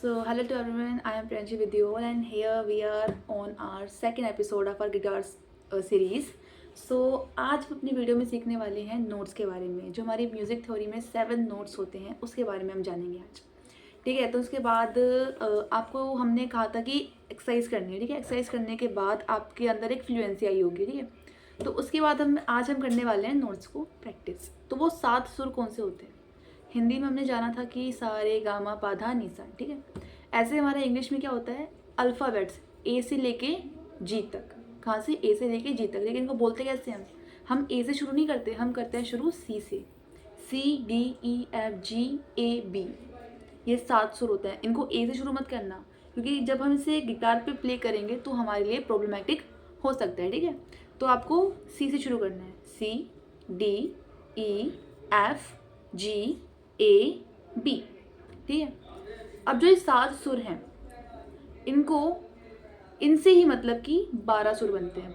So, hello to everyone. I am Priyanshi with you all, and here we are on our second episode of our guitars series. So, आज हम अपनी video में सीखने वाले हैं notes के बारे में. जो हमारी म्यूज़िक थ्योरी में 7 नोट्स होते हैं उसके बारे में हम जानेंगे आज. ठीक है. तो उसके बाद आपको हमने कहा था कि एक्सरसाइज करनी है. ठीक है. एक्सरसाइज करने के बाद आपके अंदर एक फ्लुएंसी आई होगी. ठीक है. तो उसके बाद आज हम करने वाले हैं नोट्स को प्रैक्टिस. तो वो 7 सुर कौन से होते हैं? हिंदी में हमने जाना था कि सा रे गा मा पा धा नी सा. ठीक है. ऐसे हमारा इंग्लिश में क्या होता है, अल्फ़ाबेट्स ए से लेके जी तक. कहाँ से? ए से लेके जी तक. लेकिन इनको बोलते कैसे हम ए से शुरू नहीं करते, हम करते हैं शुरू सी से. C D E F G A B, ये 7 सुर होते हैं. इनको ए से शुरू मत करना, क्योंकि जब हम इसे गिटार पे प्ले करेंगे तो हमारे लिए प्रॉब्लमेटिक हो सकता है. ठीक है. तो आपको सी से शुरू करना है. C D E F G A B. ठीक है. अब जो ये 7 सुर हैं, इनसे ही मतलब कि 12 सुर बनते हैं.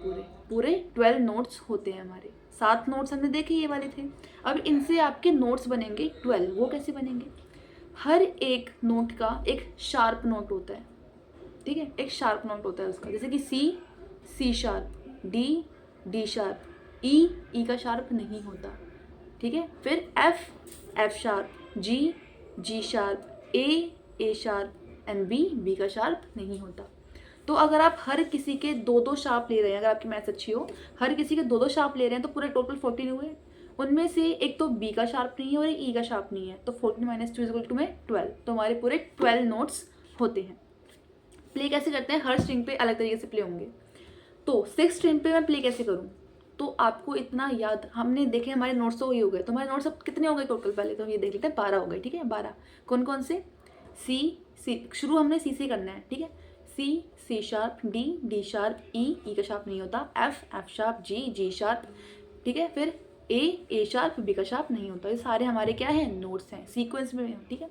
पूरे 12 नोट्स होते हैं हमारे. 7 नोट्स हमने देखे ये वाले थे. अब इनसे आपके नोट्स बनेंगे 12. वो कैसे बनेंगे? हर एक नोट का एक शार्प नोट होता है. ठीक है. एक शार्प नोट होता है उसका. जैसे कि C sharp, D sharp, E का शार्प नहीं होता. ठीक है. फिर F sharp, G sharp, A sharp and B का शार्प नहीं होता. तो अगर आप हर किसी के 2-2 शार्प ले रहे हैं, अगर आपकी मैथ्स अच्छी हो, हर किसी के 2-2 शार्प ले रहे हैं, तो पूरे टोटल 14 हुए. उनमें से एक तो बी का शार्प नहीं है और एक ई का शार्प नहीं है. तो 14 - 2 = 12. तो हमारे पूरे 12 नोट्स होते हैं. प्ले कैसे करते हैं? हर स्ट्रिंग पे अलग तरीके से प्ले होंगे. तो 6 स्ट्रिंग पे मैं प्ले कैसे करूँ? तो आपको इतना याद, हमने देखे हमारे नोट्स तो वही हो गए. तो हमारे नोट्स अब कितने हो गए टोटल? पहले तो हम ये देख लेते हैं. 12 हो गए. ठीक है. 12 कौन कौन से? सी शुरू हमने सी से करना है. ठीक है. C sharp, D sharp, E का शार्प नहीं होता, एफ शार्प, जी शार्प. ठीक है. फिर ए शार्प, बी का शार्प नहीं होता. ये सारे हमारे क्या हैं? नोट्स हैं, सीक्वेंस में. ठीक है.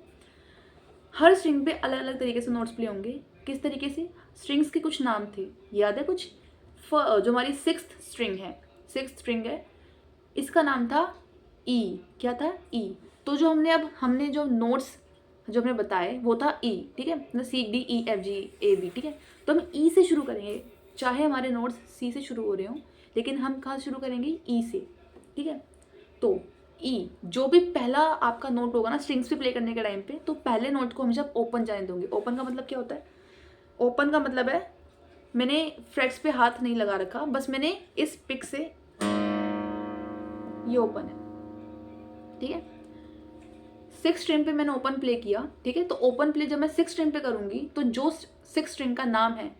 हर स्ट्रिंग पे अलग अलग तरीके से नोट्स प्ले होंगे. किस तरीके से? स्ट्रिंग्स के कुछ नाम थे, याद है कुछ? जो हमारी 6th स्ट्रिंग है, इसका नाम था ई. क्या था? ई. तो जो हमने जो नोट्स जो हमने बताए वो था ई. ठीक है. मतलब C D E F G A B. ठीक है. तो हम ई से शुरू करेंगे. चाहे हमारे नोट्स सी से शुरू हो रहे हों, लेकिन हम कहाँ शुरू करेंगे? ई से. ठीक है. तो ई, जो भी पहला आपका नोट होगा ना स्ट्रिंग्स पे प्ले करने के टाइम पे, तो पहले नोट को हमेशा ओपन जाने दोगे. ओपन का मतलब क्या होता है? ओपन का मतलब है मैंने फ्रेट्स पे हाथ नहीं लगा रखा, बस मैंने इस पिक से, ये ओपन है. ठीक है. 6 स्ट्रिंग पे मैंने ओपन प्ले किया. ठीक है. तो ओपन प्ले जब मैं 6 स्ट्रिंग पे करूंगी, तो जो 6 स्ट्रिंग का नाम है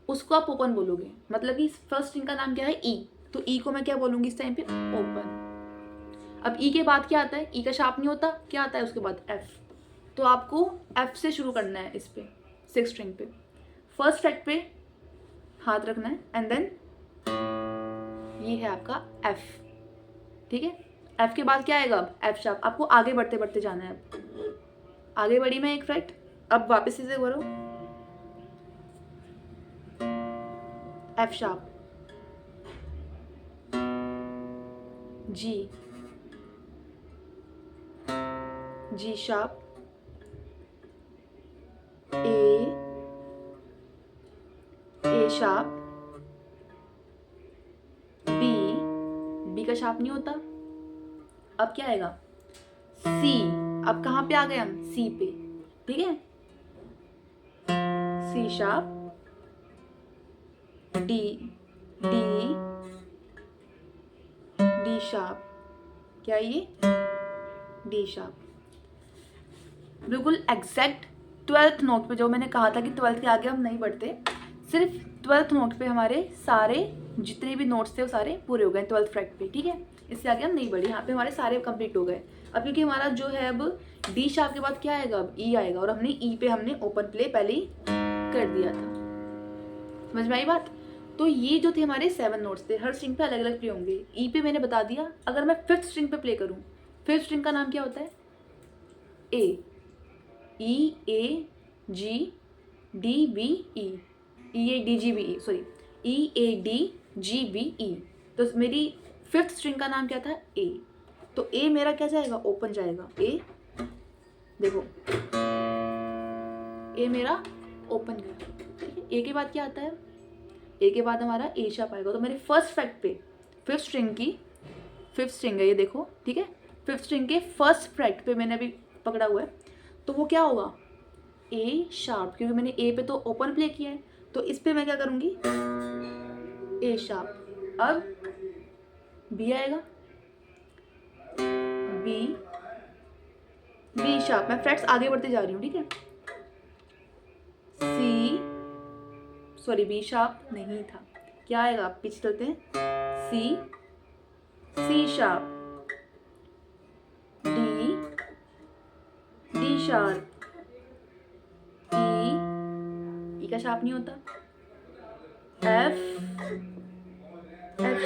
उसको आप ओपन बोलोगे. मतलब कि फर्स्ट स्ट्रिंग का नाम क्या है? ई. तो ई को मैं क्या बोलूंगी इस टाइम पे? ओपन. अब ई के बाद क्या आता है? ई का शार्प नहीं होता. क्या आता है उसके बाद? एफ. तो आपको एफ से शुरू करना है इस पे 6 स्ट्रिंग पे. फर्स्ट फ्रेट पे हाथ रखना है एंड देन ये है आपका एफ. ठीक है. एफ के बाद क्या आएगा? अब एफ शार्प. आपको आगे बढ़ते बढ़ते जाना है. अब आगे बढ़ी मैं एक फ्रेट, अब वापस से करो F sharp, G sharp, A sharp, B का शार्प नहीं होता. अब क्या आएगा? सी. अब कहाँ पे आ गए हम? सी पे. ठीक है. C sharp, D sharp. क्या है ये? D sharp. बिल्कुल एग्जैक्ट 12th नोट पे, जो मैंने कहा था कि 12th के आगे हम नहीं बढ़ते, सिर्फ 12th नोट पे हमारे सारे जितने भी नोट्स थे वो सारे पूरे हो गए 12th फ्रेट पे. ठीक है. इससे आगे हम नहीं बढ़े. यहाँ पे हमारे सारे कंप्लीट हो गए. अब क्योंकि हमारा जो है, अब डी शार्प के बाद क्या आएगा? अब ई आएगा. और हमने ई पे ओपन प्ले पहले ही कर दिया था. समझ में आई बात? तो ये जो थे हमारे 7 नोट्स थे. हर स्ट्रिंग पे अलग अलग प्ले होंगे. ई पे मैंने बता दिया. अगर मैं 5th स्ट्रिंग पे प्ले करूँ, 5th स्ट्रिंग का नाम क्या होता है? A A G D B E. A D G B E, sorry, EADGBE. तो मेरी 5th स्ट्रिंग का नाम क्या था? ए. तो ए मेरा क्या जाएगा? ओपन जाएगा. ए देखो ए मेरा ओपन गया, ठीक है। ए के बाद क्या आता है, ए के बाद हमारा ए शार्प आएगा। तो मेरे फर्स्ट फ्रैट पे फिफ्थ स्ट्रिंग है ये देखो, ठीक है। फिफ्थ स्ट्रिंग के फर्स्ट फ्रैट पे मैंने अभी पकड़ा हुआ है, तो वो क्या होगा, ए शार्प, क्योंकि मैंने ए पे तो ओपन प्ले किया है, तो इस पे मैं क्या करूँगी, ए शार्प। अब बी आएगा, बी शार्प, मैं फ्रेट्स आगे बढ़ते जा रही हूँ, ठीक है। सी, सॉरी बी शार्प नहीं था, क्या आएगा, पीछे चलते हैं, सी शार्प, डी शार्प, ई का शार्प नहीं होता, एफ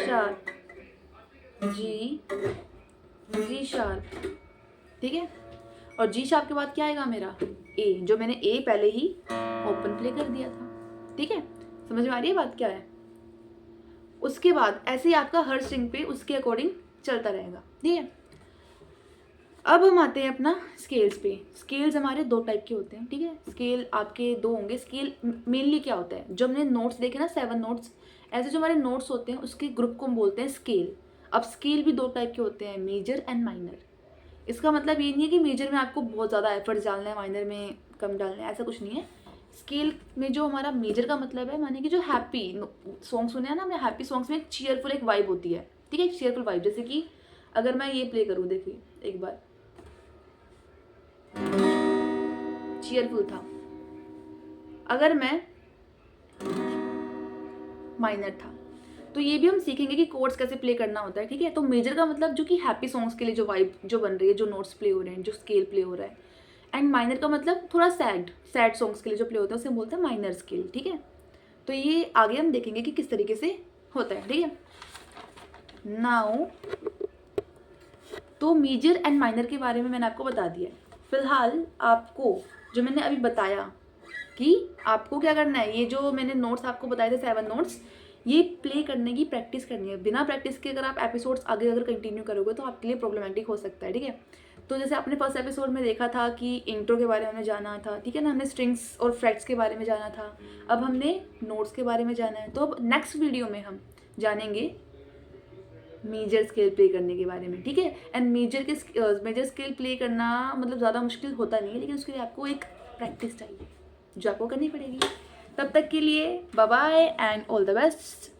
शार्प, जी शार्प, ठीक है। और जी शार्प के बाद क्या आएगा मेरा, ए, जो मैंने ए पहले ही ओपन प्ले कर दिया था, ठीक है। समझ में आ रही है बात क्या है। उसके बाद ऐसे ही आपका हर स्ट्रिंग पे उसके अकॉर्डिंग चलता रहेगा, ठीक है। अब हम आते हैं अपना स्केल्स पे। स्केल्स हमारे दो टाइप के होते हैं, ठीक है। स्केल आपके दो होंगे। स्केल मेनली क्या होता है, जो हमने नोट्स देखे ना 7 नोट्स, ऐसे जो हमारे नोट्स होते हैं उसके ग्रुप को हम बोलते हैं स्केल। अब स्केल भी दो टाइप के होते हैं, मेजर एंड माइनर। इसका मतलब ये नहीं है कि मेजर में आपको बहुत ज़्यादा एफर्ट्स डालना है, माइनर में कम डालना है, ऐसा कुछ नहीं है। स्केल में जो हमारा मेजर का मतलब है, माने कि जो हैप्पी सॉन्ग सुने हैं ना हमने, हैप्पी सॉन्ग्स में एक चीयरफुल एक वाइब होती है, ठीक है, एक चीयरफुल वाइब। जैसे कि अगर मैं ये प्ले करूँ, देखिए एक बार, चीयरफुल था। अगर मैं माइनर था, तो ये भी हम सीखेंगे कि कोर्ड्स कैसे प्ले करना होता है, ठीक है। तो मेजर का मतलब जो कि हैप्पी सॉन्ग्स के लिए जो वाइब जो बन रही है, जो नोट्स प्ले हो रहे हैं, जो स्केल प्ले हो रहा है। एंड माइनर का मतलब थोड़ा सैड सॉन्ग्स के लिए जो प्ले होता है उसे हम बोलते हैं माइनर स्केल, ठीक है। तो ये आगे हम देखेंगे कि किस तरीके से होता है, ठीक है। नाउ तो मेजर एंड माइनर के बारे में मैंने आपको बता दिया है। फिलहाल आपको जो मैंने अभी बताया कि आपको क्या करना है, ये जो मैंने नोट्स आपको बताए थे 7 नोट्स, ये प्ले करने की प्रैक्टिस करनी है। बिना प्रैक्टिस के अगर आप एपिसोड्स आगे अगर कंटिन्यू करोगे तो आपके लिए प्रॉब्लमेटिक हो सकता है, ठीक है। तो जैसे आपने फर्स्ट एपिसोड में देखा था कि इंट्रो के बारे में हमें जाना था, ठीक है ना, हमने स्ट्रिंग्स और फ्रेट्स के बारे में जाना था, अब हमने नोट्स के बारे में जाना है। तो अब नेक्स्ट वीडियो में हम जानेंगे मेजर स्केल प्ले करने के बारे में, ठीक है। एंड मेजर स्केल प्ले करना मतलब ज़्यादा मुश्किल होता नहीं है, लेकिन उसके लिए आपको एक प्रैक्टिस चाहिए जो आपको करनी पड़ेगी। तब तक के लिए bye bye and all the best.